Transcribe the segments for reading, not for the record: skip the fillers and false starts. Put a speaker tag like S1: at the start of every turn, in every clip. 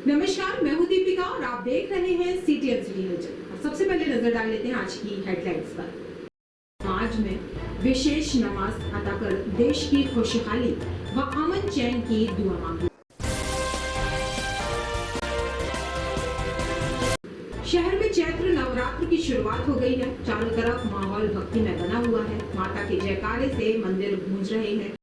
S1: नमस्कार, मैं हूं दीपिका और आप देख रहे हैं CTN सिटी न्यूज। सबसे पहले नजर डाल लेते हैं आज की हेडलाइंस पर। आज में विशेष नमाज अदा कर देश की खुशहाली व अमन चैन की दुआ मांगी। शहर में चैत्र नवरात्र की शुरुआत हो गई है। चारों तरफ माहौल भक्ति में बना हुआ है। माता के जयकारे से मंदिर गूंज रहे हैं।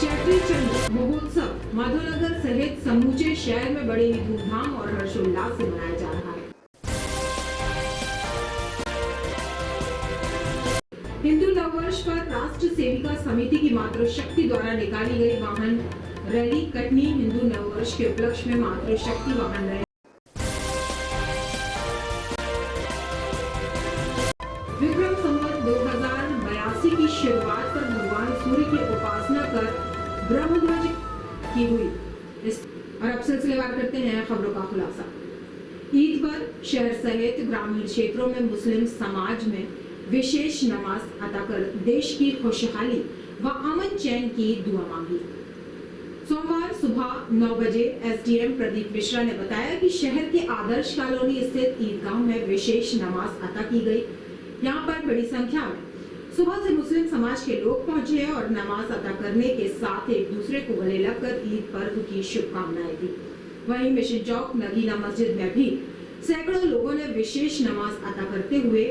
S1: चैत्री चंद्र महोत्सव माधवनगर सहित समूचे शहर में बड़े ही धूमधाम और हर्षोल्लास से मनाया जा रहा है। हिंदू नववर्ष पर राष्ट्र सेविका समिति की मातृशक्ति द्वारा निकाली गई वाहन रैली कटनी हिंदू नववर्ष के उपलक्ष्य में मातृशक्ति वाहन रैली विक्रम संवत 2082 की शुरुआत पर भगवान सूर्य की उपासना कर ब्रह्मध्वज की हुई। और अब सिलसिलेवार करते हैं खबरों का खुलासा। ईद पर शहर सहित ग्रामीण क्षेत्रों में मुस्लिम समाज में विशेष नमाज अदा कर देश की खुशहाली व अमन चैन की दुआ मांगी। सोमवार सुबह 9 बजे SDM प्रदीप मिश्रा ने बताया कि शहर के आदर्श कॉलोनी स्थित ईदगाह में विशेष नमाज अदा की गई। यहाँ पर बड़ी संख्या में सुबह से मुस्लिम समाज के लोग पहुंचे और नमाज अदा करने के साथ एक दूसरे को गले लगकर ईद पर्व की शुभकामनाएं दी। वहीं मिशन चौक नगीना मस्जिद में भी सैकड़ों लोगों ने विशेष नमाज अदा करते हुए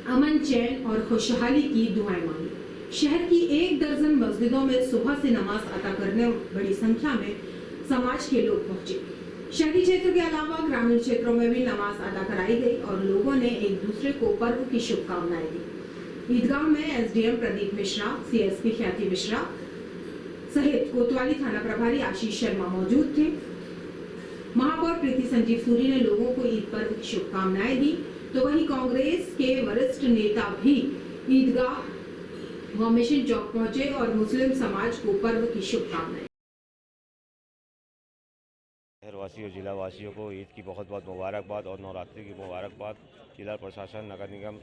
S1: अमन चैन और खुशहाली की दुआएं मांगी। शहर की 1 दर्जन मस्जिदों में सुबह से नमाज अदा करने बड़ी संख्या में समाज के लोग पहुंचे। शहरी क्षेत्र के अलावा ग्रामीण क्षेत्रों में भी नमाज अदा कराई गई और लोगों ने एक दूसरे को पर्व की शुभकामनाएं दी। ईदगाह में SDM प्रदीप मिश्रा, CSP ख्याति मिश्रा सहित कोतवाली थाना प्रभारी आशीष शर्मा मौजूद थे। महापौर प्रीति संजीव सूरी ने लोगों को ईद पर्व की शुभकामनाएं दी, तो वहीं कांग्रेस के वरिष्ठ नेता भी ईदगाह व मिशन चौक पहुंचे और मुस्लिम समाज को पर्व की शुभकामनाएं।
S2: शहरवासियों जिला वासियों को ईद की बहुत बहुत मुबारकबाद और नवरात्रि की मुबारकबाद। जिला प्रशासन, नगर निगम,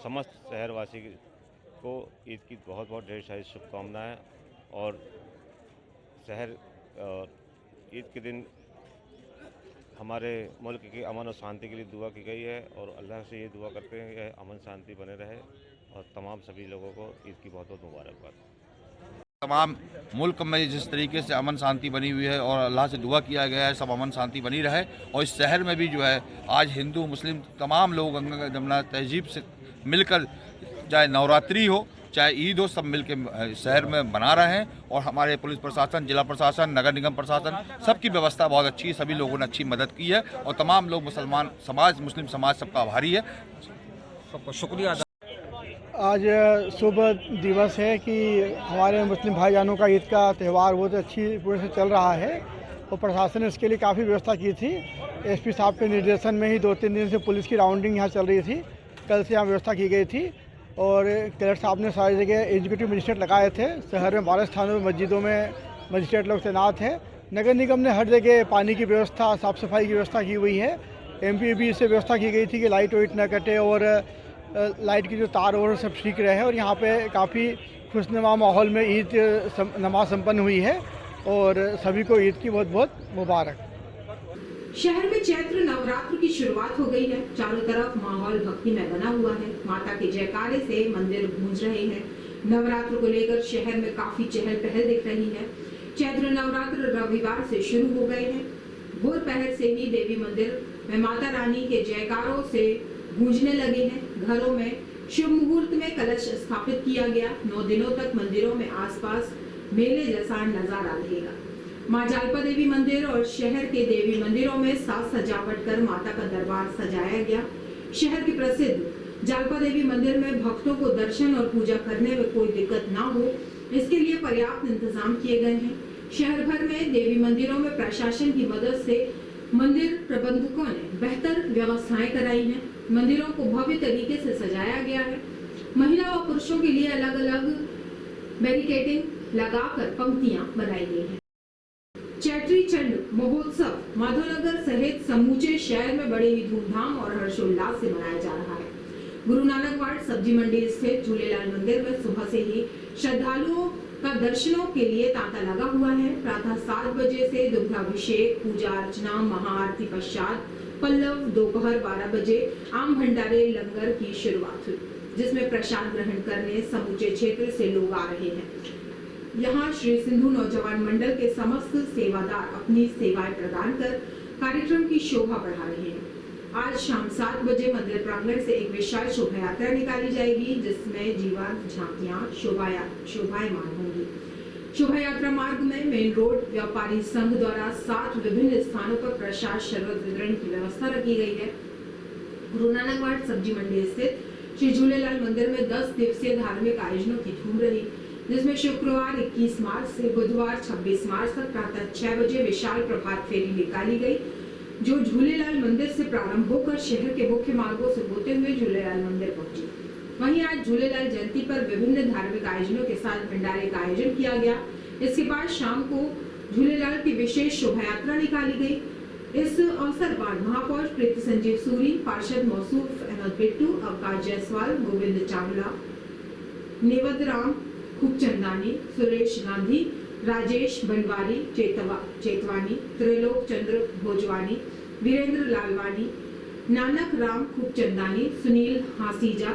S2: समस्त शहरवासी को ईद की बहुत बहुत ढेर सारी शुभकामनाएं। और शहर ईद के दिन हमारे मुल्क की अमन और शांति के लिए दुआ की गई है और अल्लाह से ये दुआ करते हैं कि अमन शांति बने रहे और तमाम सभी लोगों को ईद की बहुत बहुत मुबारकबाद।
S3: तमाम मुल्क में जिस तरीके से अमन शांति बनी हुई है और अल्लाह से दुआ किया गया है सब अमन शांति बनी रहे। और इस शहर में भी जो है आज हिंदू मुस्लिम तमाम लोग गंगा जमुना तहजीब से मिलकर, चाहे नवरात्रि हो चाहे ईद हो, सब मिलकर शहर में बना रहे हैं। और हमारे पुलिस प्रशासन, जिला प्रशासन, नगर निगम प्रशासन, सबकी व्यवस्था बहुत अच्छी है। सभी लोगों ने अच्छी मदद की है और तमाम लोग मुसलमान समाज, मुस्लिम समाज सबका आभारी है। सबको शुक्रिया।
S4: आज शुभ दिवस है कि हमारे मुस्लिम भाईजानों का ईद का त्यौहार बहुत अच्छी पूरे से चल रहा है और प्रशासन ने इसके लिए काफ़ी व्यवस्था की थी। SP साहब के निर्देशन में ही 2-3 दिन से पुलिस की राउंडिंग यहाँ चल रही थी। कल से यहाँ व्यवस्था की गई थी और कलेक्टर साहब ने सारी जगह एग्जीक्यूटिव मजिस्ट्रेट लगाए थे। शहर में 12 स्थानों में मस्जिदों में मजिस्ट्रेट लोग तैनात हैं। नगर निगम ने हर जगह पानी की व्यवस्था, साफ़ सफाई की व्यवस्था की हुई है। MP भी इससे व्यवस्था की गई थी कि लाइट वाइट न कटे और लाइट की जो तार और सब ठीक रहे। और यहाँ पे काफ़ी खुशनुमा माहौल में ईद नमाज संपन्न हुई है और सभी को ईद की बहुत बहुत मुबारक।
S1: शहर में चैत्र नवरात्र की शुरुआत हो गई है। चारों तरफ माहौल भक्ति में बना हुआ है। माता के जयकारे से मंदिर गूंज रहे हैं। नवरात्र को लेकर शहर में काफी चहल पहल दिख रही है। चैत्र नवरात्र रविवार से शुरू हो गए हैं। भोर पहर से ही देवी मंदिर में माता रानी के जयकारों से गूंजने लगे हैं। घरों में शुभ मुहूर्त में कलश स्थापित किया गया। 9 दिनों तक मंदिरों में आसपास मेले जैसा नजारा रहेगा। मां जालपा देवी मंदिर और शहर के देवी मंदिरों में साज सजावट कर माता का दरबार सजाया गया। शहर के प्रसिद्ध जालपा देवी मंदिर में भक्तों को दर्शन और पूजा करने में कोई दिक्कत ना हो, इसके लिए पर्याप्त इंतजाम किए गए हैं। शहर भर में देवी मंदिरों में प्रशासन की मदद से मंदिर प्रबंधकों ने बेहतर व्यवस्थाएं कराई हैं। मंदिरों को भव्य तरीके से सजाया गया है। महिला व पुरुषों के लिए अलग अलग बैरिकेडिंग लगाकर पंक्तियां बनाई गई हैं। चैत्री चंड महोत्सव माधवनगर सहित समूचे शहर में बड़े ही धूमधाम और हर्षोल्लास से मनाया जा रहा है। गुरु नानक वार्ड सब्जी मंडी स्थित झूलेलाल मंदिर में सुबह से ही श्रद्धालुओं का दर्शनों के लिए तांता लगा हुआ है। प्रातः 7 बजे से दुग्धाभिषेक, पूजा अर्चना, महाआरती पश्चात पल्लव, दोपहर 12 बजे आम भंडारे लंगर की शुरुआत हुई, जिसमें प्रसाद ग्रहण करने समूचे क्षेत्र से लोग आ रहे हैं। यहाँ श्री सिंधु नौजवान मंडल के समस्त सेवादार अपनी सेवाएं प्रदान कर कार्यक्रम की शोभा बढ़ा रहे हैं। आज शाम 7 बजे मंदिर प्रांगण से एक विशाल शोभा यात्रा निकाली जाएगी, जिसमें जीवंत झांकियां शोभायमान होंगी। शोभा यात्रा मार्ग में मेन रोड व्यापारी संघ द्वारा 7 विभिन्न स्थानों पर प्रसाद शरबत वितरण की व्यवस्था रखी गई है। गुरु नानक वार्ड सब्जी मंडी स्थित श्री झूलेलाल मंदिर में 10 दिवसीय धार्मिक आयोजनों की धूम रही, जिसमें शुक्रवार 21 मार्च से बुधवार 26 मार्च तक प्रातः 6 बजे विशाल प्रभात फेरी निकाली गई, जो झूलेलाल मंदिर से प्रारंभ होकर शहर के मुख्य मार्गों से होते हुए झूलेलाल मंदिर पहुंची। वहीं आज झूलेलाल जयंती पर विभिन्न धार्मिक आयोजनों के साथ भंडारे का आयोजन किया गया। इसके बाद शाम को झूलेलाल की विशेष शोभा यात्रा निकाली गई। इस अवसर पर महापौर प्रीति संजीव सूरी, पार्षद मौसूफ अहमद बिट्टू, अवकाश जायसवाल, गोविंद चावला, नेवद राम खूबचंदानी, सुरेश गांधी, राजेश बनवारी, चेतवानी, त्रिलोक चंद्र भोजवानी, वीरेंद्र लालवानी, नानक राम खूबचंदानी, सुनील हासीजा,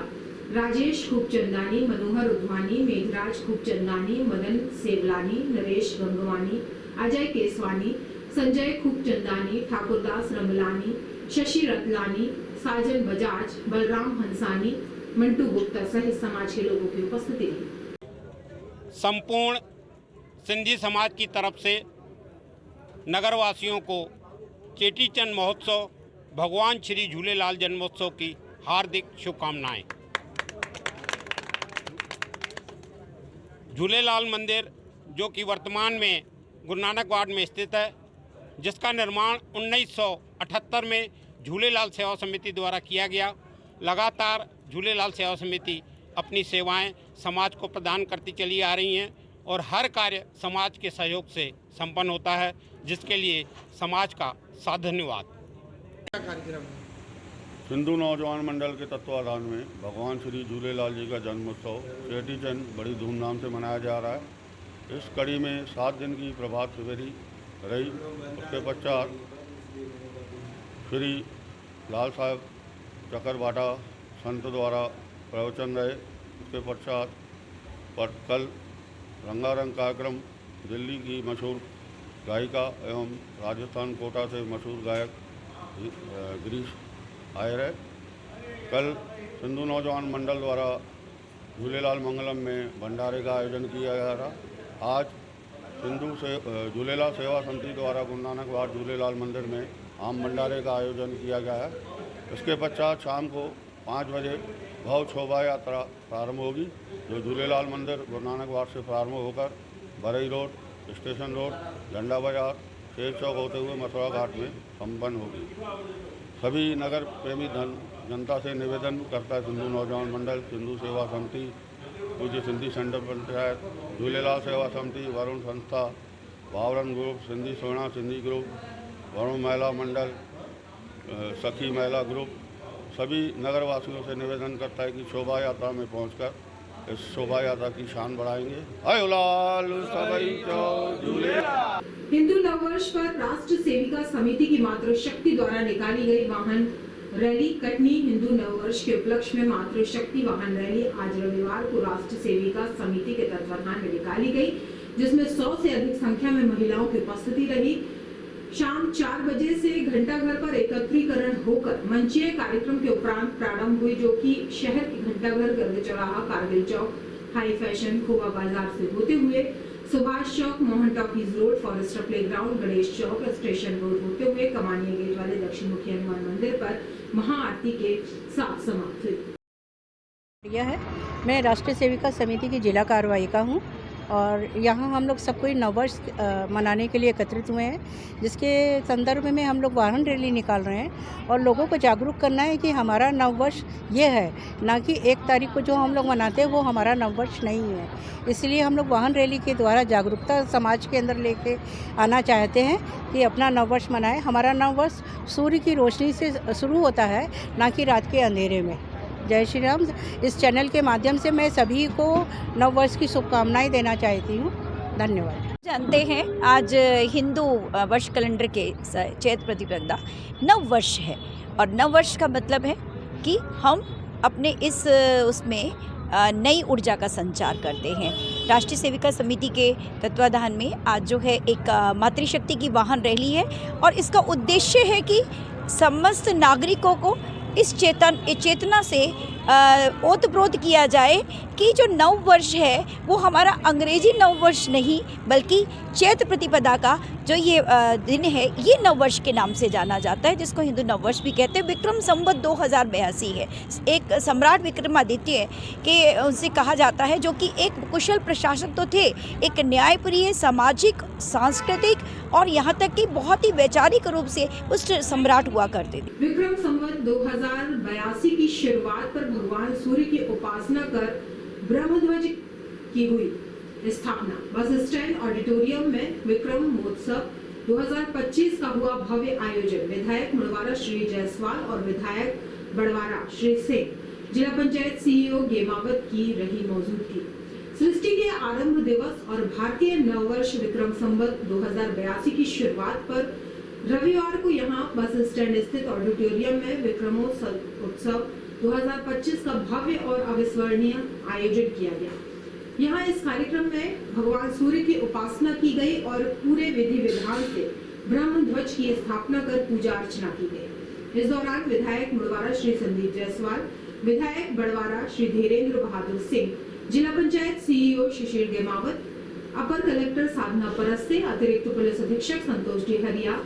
S1: राजेश खूबचंदानी, मनोहर उद्वानी, मेघराज खूबचंदानी, मदन सेवलानी, नरेश गंगवानी, अजय केसवानी, संजय खूबचंदानी, ठाकुरदास रमलानी, शशि रतलानी, साजन बजाज, बलराम हंसानी, मंटू गुप्ता सहित समाज के लोगों की उपस्थिति रही।
S5: संपूर्ण सिंधी समाज की तरफ से नगरवासियों को चेटीचंद महोत्सव, भगवान श्री झूलेलाल जन्मोत्सव की हार्दिक शुभकामनाएं। झूलेलाल मंदिर जो कि वर्तमान में गुरु नानक वार्ड में स्थित है, जिसका निर्माण 1978 में झूलेलाल सेवा समिति द्वारा किया गया। लगातार झूलेलाल सेवा समिति अपनी सेवाएं समाज को प्रदान करती चली आ रही हैं और हर कार्य समाज के सहयोग से संपन्न होता है, जिसके लिए समाज का धन्यवाद।
S6: सिंधु नौजवान मंडल के तत्वाधान में भगवान श्री झूलेलाल जी का जन्मोत्सव चेटीचंद बड़ी धूमधाम से मनाया जा रहा है। इस कड़ी में 7 दिन की प्रभात फेरी रही। उसके पश्चात श्री लाल साहब चकरभाटा संत द्वारा प्रवचन रहे। उसके पश्चात कल रंगारंग कार्यक्रम दिल्ली की मशहूर गायिका एवं राजस्थान कोटा से मशहूर गायक गिरीश आए रहे। कल सिंधु नौजवान मंडल द्वारा झूलेलाल मंगलम में भंडारे का आयोजन किया गया था। आज झूलेलाल सेवा समिति द्वारा गुरु नानक वार्ड झूलेलाल मंदिर में आम भंडारे का आयोजन किया गया है। इसके पश्चात शाम को 5 बजे भव्य शोभा यात्रा प्रारंभ होगी, जो झूलेलाल मंदिर गुरु नानक वार्ड से प्रारंभ होकर बरई रोड, स्टेशन रोड, झंडा बाजार, शेर चौक होते हुए मथुरा घाट में संपन्न होगी। सभी नगर प्रेमी जनता से निवेदन करता है सिंधु नौजवान मंडल, सिंधु सेवा समिति, पूज्य सिंधी सेंटर पंचायत, झूलेलाल सेवा समिति, वरुण संस्था, भावरन ग्रुप, सिंधी सोना सिंधी ग्रुप, वरुण महिला मंडल, सखी महिला ग्रुप, सभी नगरवासियों से निवेदन करता है कि शोभा यात्रा में पहुंचकर इस शोभा यात्रा की शान बढ़ाएंगे। आयो लाल सबई चौ झूले।
S1: हिंदू नववर्ष पर राष्ट्र सेविका समिति की मातृशक्ति द्वारा निकाली गई वाहन रैली कटनी हिंदू नववर्ष के उपलक्ष्य में मातृशक्ति वाहन रैली आज रविवार को राष्ट्र सेविका समिति के तत्वाधान में निकाली गई, जिसमें 100 से अधिक संख्या में महिलाओं की उपस्थिति रही। शाम 4 बजे से घंटाघर पर एकत्रीकरण होकर मंचीय कार्यक्रम के उपरांत प्रारंभ हुई, जो कि शहर के घंटाघर, गर्ग चौराहा, कारगिल चौक, हाई फैशन, खोवा बाजार से होते हुए Subhash Chowk, Mohan talkies road, forester playground, Ganesh Chowk, station road होते हुए कमानिया गेट वाले दक्षिण मुखी हनुमान मंदिर पर महाआरती के साथ समाप्त हुई।
S7: यह है, मैं राष्ट्रीय सेविका समिति की जिला कार्यवाहिका हूँ और यहाँ हम लोग सब कोई नववर्ष मनाने के लिए एकत्रित हुए हैं, जिसके संदर्भ में हम लोग वाहन रैली निकाल रहे हैं और लोगों को जागरूक करना है कि हमारा नववर्ष ये है, ना कि 1 तारीख को जो हम लोग मनाते हैं वो हमारा नववर्ष नहीं है। इसलिए हम लोग वाहन रैली के द्वारा जागरूकता समाज के अंदर लेके आना चाहते हैं कि अपना नववर्ष मनाएं। हमारा नववर्ष सूर्य की रोशनी से शुरू होता है, ना कि रात के अंधेरे में। जय श्री राम। इस चैनल के माध्यम से मैं सभी को नव वर्ष की शुभकामनाएं देना चाहती हूँ। धन्यवाद।
S8: जानते हैं आज हिंदू वर्ष कैलेंडर के चैत्र प्रतिपदा नव वर्ष है और नव वर्ष का मतलब है कि हम अपने इस उसमें नई ऊर्जा का संचार करते हैं। राष्ट्रीय सेविका समिति के तत्वाधान में आज जो है एक मातृशक्ति की वाहन रैली है और इसका उद्देश्य है कि समस्त नागरिकों को इस चेतना से ओतप्रोत किया जाए कि जो नव वर्ष है वो हमारा अंग्रेजी नव वर्ष नहीं बल्कि चैत्र प्रतिपदा का जो ये दिन है ये नव वर्ष के नाम से जाना जाता है, जिसको हिंदू नव वर्ष भी कहते हैं। विक्रम संवत 2082 है। एक सम्राट विक्रमादित्य के उनसे कहा जाता है, जो कि एक कुशल प्रशासक तो थे, एक न्यायप्रिय, सामाजिक, सांस्कृतिक और यहाँ तक कि बहुत ही वैचारिक रूप से उस सम्राट हुआ करते थे।
S1: विक्रम संवत 2082 की शुरुआत पर भगवान सूर्य की उपासना कर ब्रह्मध्वज की हुई स्थापना। बस स्टैंड ऑडिटोरियम में विक्रम महोत्सव 2025 का हुआ भव्य आयोजन। विधायक मुड़वारा श्री जायसवाल और विधायक बड़वारा श्री सिंह, जिला पंचायत सीईओ गेमावत की रही मौजूदगी। सृष्टि के आरंभ दिवस और भारतीय नववर्ष विक्रम संवत 2082 की शुरुआत पर रविवार को यहां बस स्टैंड स्थित ऑडिटोरियम में विक्रमोत्सव 2025 का भव्य और अविस्मरणीय आयोजन किया गया। यहाँ इस कार्यक्रम में भगवान सूर्य की उपासना की गई और पूरे विधि विधान से ब्रह्म ध्वज की स्थापना कर पूजा अर्चना की गई। इस दौरान विधायक मुड़वारा श्री संदीप जायसवाल, विधायक बड़वारा श्री धीरेन्द्र बहादुर सिंह, जिला पंचायत सीईओ शिशिर गेमावत, अपर कलेक्टर साधना परस्ते, अतिरिक्त पुलिस अधीक्षक Santosh Dehariya,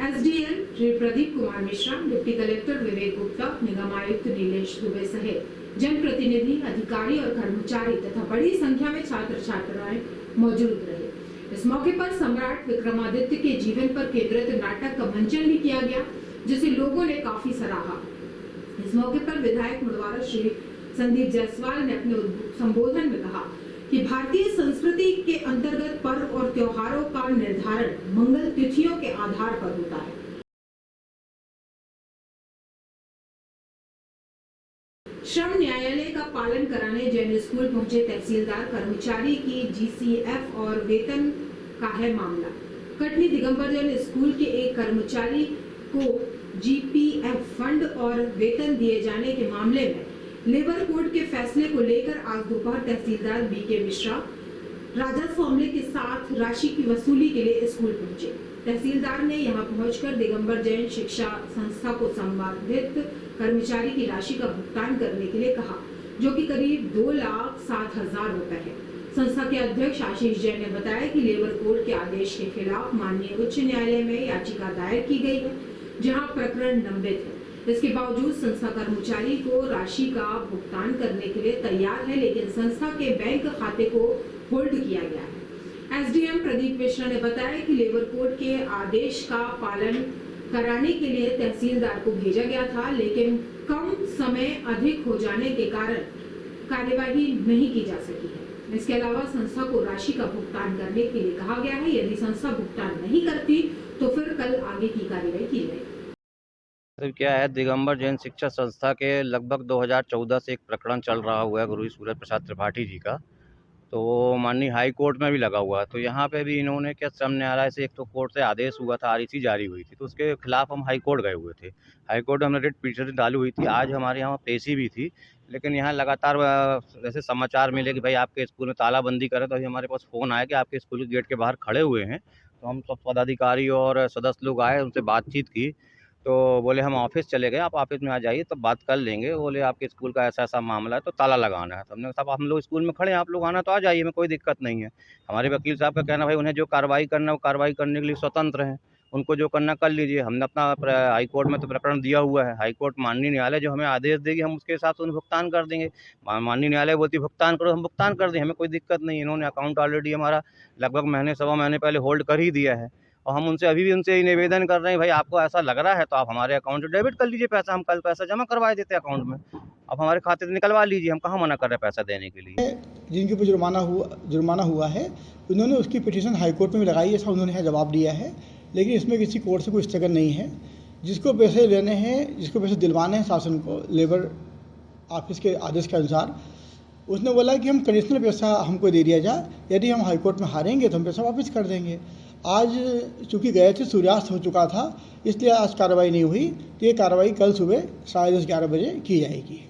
S1: SDM Shri Pradeep Kumar Mishra, deputy collector Vivek Gupta, निगम आयुक्त नीलेश दुबे सहित जनप्रतिनिधि, अधिकारी और कर्मचारी तथा बड़ी संख्या में छात्र छात्राएं मौजूद रहे। इस मौके पर सम्राट विक्रमादित्य के जीवन पर केंद्रित नाटक का मंचन भी किया गया, जिसे लोगों ने काफी सराहा। इस मौके पर विधायक मुड़वारा श्री संदीप जायसवाल ने अपने संबोधन में कहा कि भारतीय संस्कृति के अंतर्गत पर्व और त्योहारों का निर्धारण मंगल तिथियों के आधार पर होता है। श्रम न्यायालय का पालन कराने जैन स्कूल पहुंचे तहसीलदार, कर्मचारी की जीसीएफ और वेतन का है मामला। कटनी दिगंबर जैन स्कूल के एक कर्मचारी को जीपीएफ फंड और वेतन दिए जाने के मामले में लेबर कोर्ट के फैसले को लेकर आज दोपहर तहसीलदार बीके मिश्रा राजस्व अमले के साथ राशि की वसूली के लिए स्कूल पहुंचे। तहसीलदार ने यहां पहुंचकर दिगंबर जैन शिक्षा संस्था को संबंधित कर्मचारी की राशि का भुगतान करने के लिए कहा, जो कि करीब 2,07,000 रुपए है। संस्था के अध्यक्ष आशीष जैन ने बताया कि लेबर कोर्ट के आदेश के खिलाफ माननीय उच्च न्यायालय में याचिका दायर की गई है, जहां प्रकरण लंबित है। इसके बावजूद संस्था कर्मचारी को राशि का भुगतान करने के लिए तैयार है, लेकिन संस्था के बैंक खाते को होल्ड किया गया है। एसडीएम प्रदीप मिश्रा ने बताया कि लेबर कोर्ट के आदेश का पालन कराने के लिए तहसीलदार को भेजा गया था, लेकिन कम समय अधिक हो जाने के कारण कार्यवाही नहीं की जा सकी है। इसके अलावा संस्था को राशि का भुगतान करने के लिए कहा गया है। यदि संस्था भुगतान नहीं करती तो फिर कल आगे की कार्यवाही की जाएगी।
S9: तो क्या है, दिगंबर जैन शिक्षा संस्था के लगभग 2014 से एक प्रकरण चल रहा हुआ है गुरु सूरज प्रसाद त्रिपाठी जी का, तो वो माननीय हाई कोर्ट में भी लगा हुआ है। तो यहाँ पे भी इन्होंने क्या श्रम न्यायालय से एक तो कोर्ट से आदेश हुआ था, आरईसी जारी हुई थी, तो उसके खिलाफ हम हाई कोर्ट गए हुए थे। हाई कोर्ट में हमने रिट पिटीशन डाली हुई थी। आज हमारे यहाँ पेशी भी थी, लेकिन यहाँ लगातार जैसे समाचार मिले कि भाई आपके स्कूल में तालाबंदी करें, तो अभी हमारे पास फ़ोन आया कि आपके स्कूल के गेट के बाहर खड़े हुए हैं। तो हम सब पदाधिकारी और सदस्य लोग आए, उनसे बातचीत की, तो बोले हम ऑफिस चले गए, आप ऑफिस में आ जाइए तब बात कर लेंगे। बोले आपके स्कूल का ऐसा ऐसा मामला है, तो ताला लगाना है। तो हमने कहा हम लोग स्कूल में खड़े हैं, आप लोग आना तो आ जाइए, में कोई दिक्कत नहीं है। हमारे वकील साहब का कहना भाई उन्हें जो कार्रवाई करना है वो कार्रवाई करने के लिए स्वतंत्र हैं, उनको जो करना कर लीजिए। हमने अपना हाई कोर्ट में तो प्रकरण दिया हुआ है। हाई कोर्ट माननीय न्यायालय जो हमें आदेश देगी हम उसके हिसाब से उन्हें भुगतान कर देंगे। माननीय न्यायालय बोलती भुगतान करो, हम भुगतान कर दें, हमें कोई दिक्कत नहीं। इन्होंने अकाउंट ऑलरेडी हमारा लगभग महीने सवा महीने पहले होल्ड कर ही दिया है, और हम उनसे अभी भी उनसे निवेदन कर रहे हैं भाई आपको ऐसा लग रहा है तो आप हमारे अकाउंट से डेबिट कर लीजिए पैसा, हम कल पैसा जमा करवा देते हैं अकाउंट में, आप हमारे खाते से निकलवा लीजिए, हम कहाँ मना कर रहे हैं पैसा देने के लिए।
S4: जिनके ऊपर जुर्माना हुआ है उन्होंने उसकी पिटीशन हाई कोर्ट में भी लगाई, ऐसा उन्होंने यहाँ जवाब दिया है, लेकिन इसमें किसी कोर्ट से कोई स्थगन नहीं है। जिसको पैसे लेने हैं, जिसको पैसे दिलवाने हैं शासन को, लेबर ऑफिस के आदेश के अनुसार। उसने बोला कि हम कंडीशनल पैसा हमको दे दिया जाए, यदि हम हाई कोर्ट में हारेंगे तो हम पैसा वापस कर देंगे। आज चूँकि गए थे, सूर्यास्त हो चुका था, इसलिए आज कार्रवाई नहीं हुई। तो ये कार्रवाई कल सुबह 10:30-11 बजे की जाएगी।